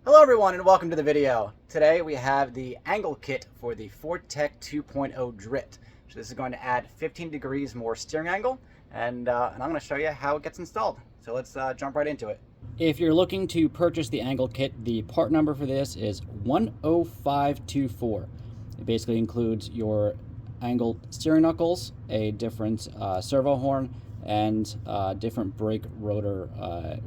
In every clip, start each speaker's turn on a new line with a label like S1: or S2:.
S1: Hello everyone and welcome to the video. Today we have the angle kit for the 4-tec 2.0 Drift. So this is going to add 15 degrees more steering angle and I'm going to show you how it gets installed. So let's jump right into it. If you're looking to purchase the angle kit, the part number for this is 10524. It basically includes your angled steering knuckles, a different servo horn, and different brake rotor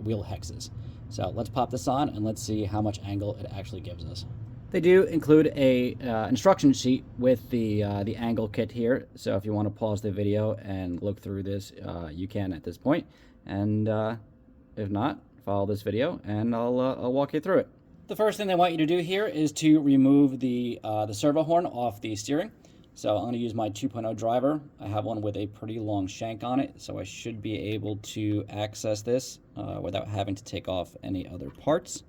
S1: wheel hexes. So let's pop this on and let's see how much angle it actually gives us. They do include a instruction sheet with the angle kit here. So if you want to pause the video and look through this, you can at this point. And if not, follow this video and I'll walk you through it. The first thing they want you to do here is to remove the servo horn off the steering. So I'm going to use my 2.0 driver. I have one with a pretty long shank on it, so I should be able to access this without having to take off any other parts.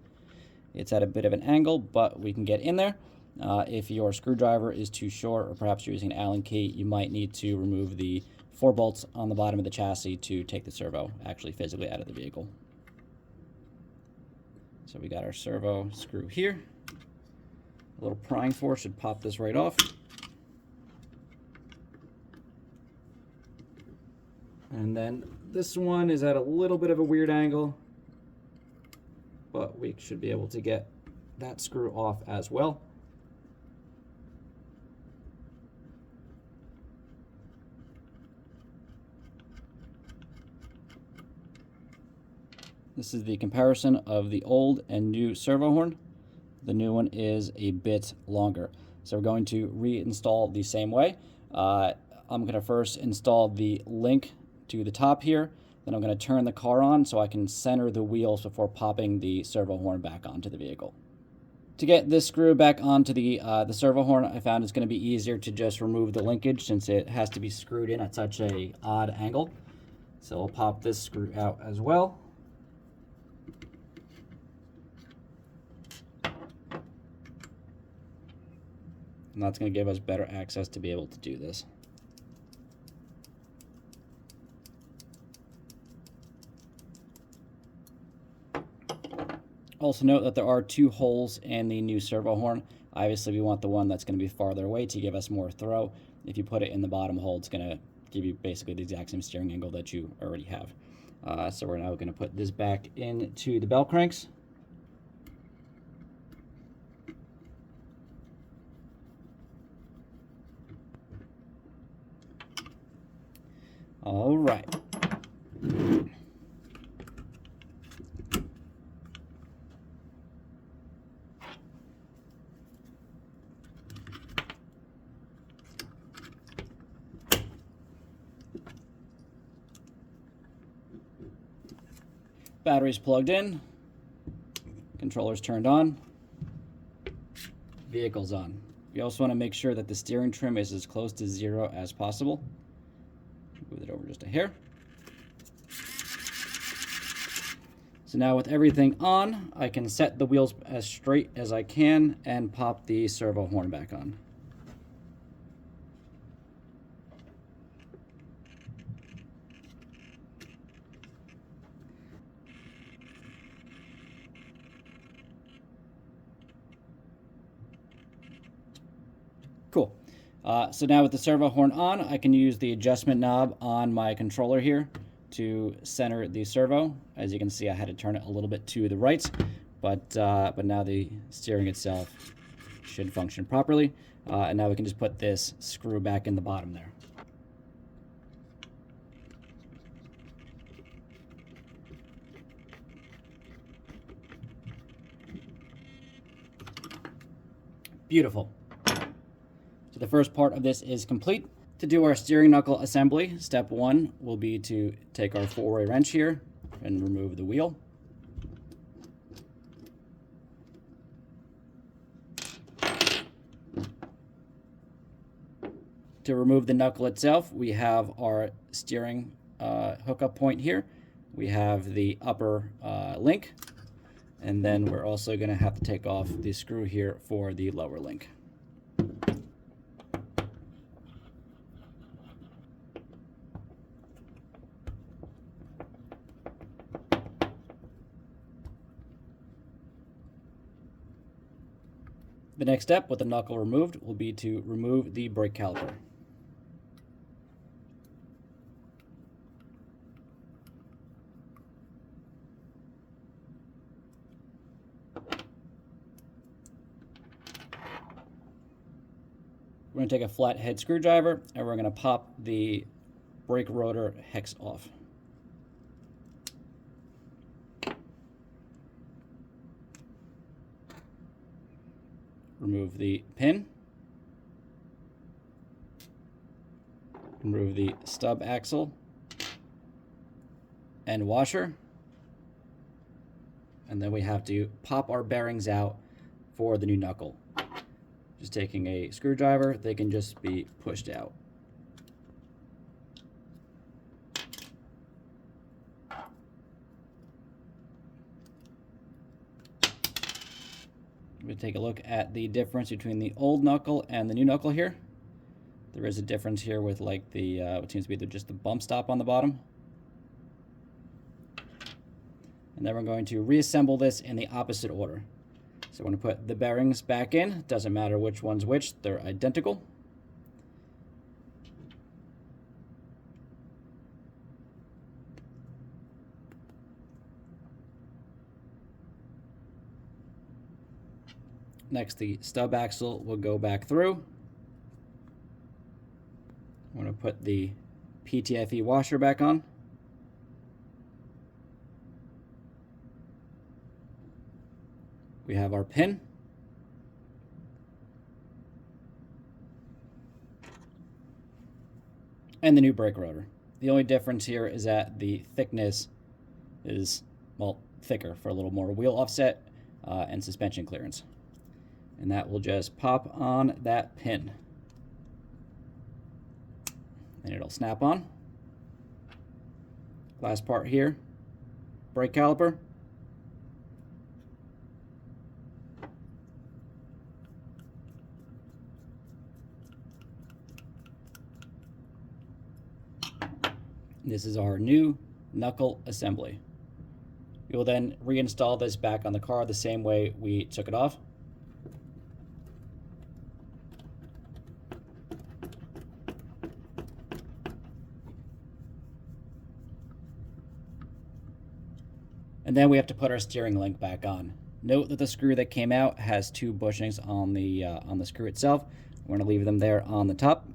S1: It's at a bit of an angle, but we can get in there. If your screwdriver is too short, or perhaps you're using an Allen key, you might need to remove the 4 bolts on the bottom of the chassis to take the servo actually physically out of the vehicle. So we got our servo screw here. A little prying force should pop this right off. And then this one is at a little bit of a weird angle, but we should be able to get that screw off as well. This is the comparison of the old and new servo horn. The new one is a bit longer. So we're going to reinstall the same way. I'm going to first install the link to the top here, then I'm going to turn the car on so I can center the wheels before popping the servo horn back onto the vehicle. To get this screw back onto the servo horn, I found it's going to be easier to just remove the linkage since it has to be screwed in at such a odd angle. So I'll pop this screw out as well. And that's going to give us better access to be able to do this. Also note that there are 2 holes in the new servo horn. Obviously we want the one that's going to be farther away to give us more throw. If you put it in the bottom hole, it's going to give you basically the exact same steering angle that you already have. So we're now going to put this back into the bell cranks. All right. Battery's plugged in, controller's turned on, vehicle's on. You also want to make sure that the steering trim is as close to 0 as possible. Move it over just a hair. So now with everything on, I can set the wheels as straight as I can and pop the servo horn back on. Cool. So now with the servo horn on, I can use the adjustment knob on my controller here to center the servo. As you can see, I had to turn it a little bit to the right, but now the steering itself should function properly. And now we can just put this screw back in the bottom there. Beautiful. So the first part of this is complete. To do our steering knuckle assembly, step 1 will be to take our 4-way wrench here and remove the wheel. To remove the knuckle itself, we have our steering hookup point here. We have the upper link, and then we're also going to have to take off the screw here for the lower link. The next step with the knuckle removed will be to remove the brake caliper. We're going to take a flathead screwdriver and we're going to pop the brake rotor hex off. Remove the pin. Remove the stub axle and washer. And then we have to pop our bearings out for the new knuckle. Just taking a screwdriver, they can just be pushed out. We take a look at the difference between the old knuckle and the new knuckle here. There is a difference here with like the what seems to be just the bump stop on the bottom. And then we're going to reassemble this in the opposite order. So we're going to put the bearings back in. Doesn't matter which one's which, they're identical. Next, the stub axle will go back through. I'm going to put the PTFE washer back on. We have our pin. And the new brake rotor. The only difference here is that the thickness is, well, thicker for a little more wheel offset and suspension clearance. And that will just pop on that pin. And it'll snap on. Last part here, brake caliper. This is our new knuckle assembly. We will then reinstall this back on the car the same way we took it off. And then we have to put our steering link back on. Note that the screw that came out has two bushings on the screw itself. We're going to leave them there on the top.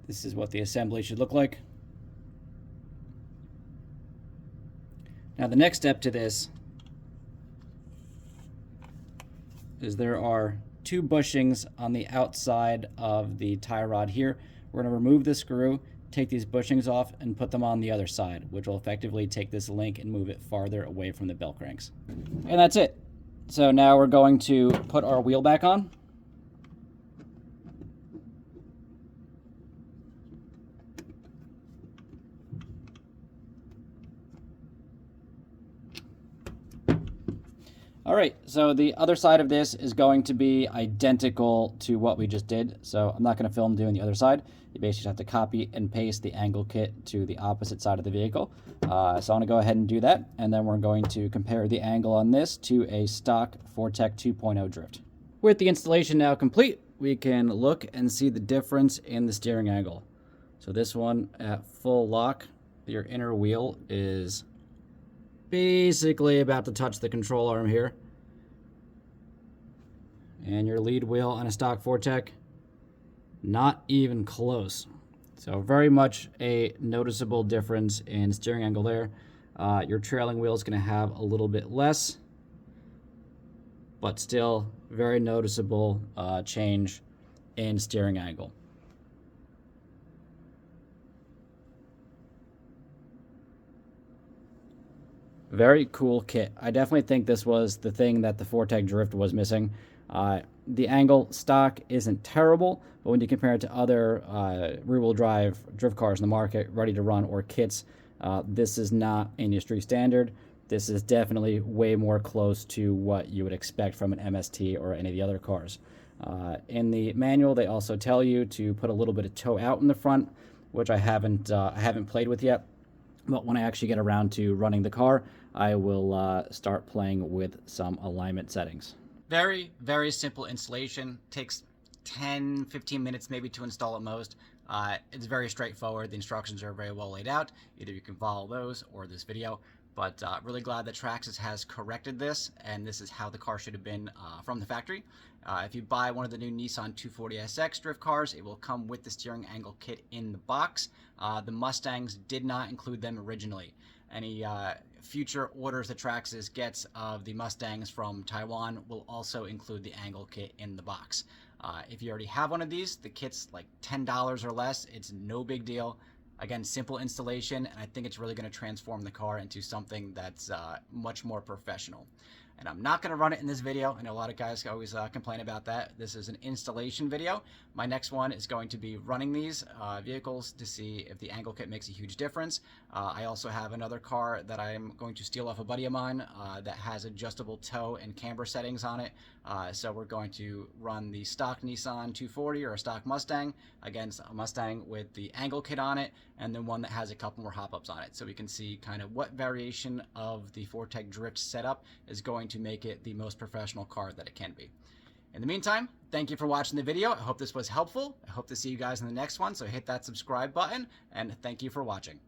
S1: This is what the assembly should look like. Now the next step to this is there are two bushings on the outside of the tie rod here. We're going to remove the screw, take these bushings off, and put them on the other side, which will effectively take this link and move it farther away from the bell cranks. And that's it. So now we're going to put our wheel back on. All right, so the other side of this is going to be identical to what we just did. So I'm not going to film doing the other side. You basically have to copy and paste the angle kit to the opposite side of the vehicle. So I'm going to go ahead and do that, and then we're going to compare the angle on this to a stock 4-tec 2.0 drift. With the installation now complete, we can look and see the difference in the steering angle. So this one at full lock, your inner wheel is basically about to touch the control arm here. And your lead wheel on a stock 4-tec, not even close. So very much a noticeable difference in steering angle there. Your trailing wheel is going to have a little bit less, but still very noticeable change in steering angle. Very cool kit. I definitely think this was the thing that the 4-tec drift was missing. The angle stock isn't terrible, but when you compare it to other rear-wheel drive drift cars in the market, ready to run, or kits, this is not industry standard. This is definitely way more close to what you would expect from an MST or any of the other cars. In the manual, they also tell you to put a little bit of toe out in the front, which I haven't played with yet. But when I actually get around to running the car, I will start playing with some alignment settings. Very, very simple installation. Takes 10-15 minutes maybe to install at most. It's very straightforward. The instructions are very well laid out. Either you can follow those or this video. But really glad that Traxxas has corrected this, and this is how the car should have been from the factory. If you buy one of the new Nissan 240SX drift cars, it will come with the steering angle kit in the box. The Mustangs did not include them originally. Any future orders that Traxxas gets of the Mustangs from Taiwan will also include the angle kit in the box. If you already have one of these, the kit's like $10 or less. It's no big deal. Again, simple installation, and I think it's really going to transform the car into something that's much more professional. And I'm not going to run it in this video. I know a lot of guys always complain about that. This is an installation video. My next one is going to be running these vehicles to see if the angle kit makes a huge difference. I also have another car that I'm going to steal off a buddy of mine that has adjustable tow and camber settings on it. So we're going to run the stock Nissan 240 or a stock Mustang against a Mustang with the angle kit on it, and then one that has a couple more hop-ups on it. So we can see kind of what variation of the 4-tec drift setup is going to make it the most professional car that it can be. In the meantime, thank you for watching the video. I hope this was helpful. I hope to see you guys in the next one, so hit that subscribe button, and thank you for watching.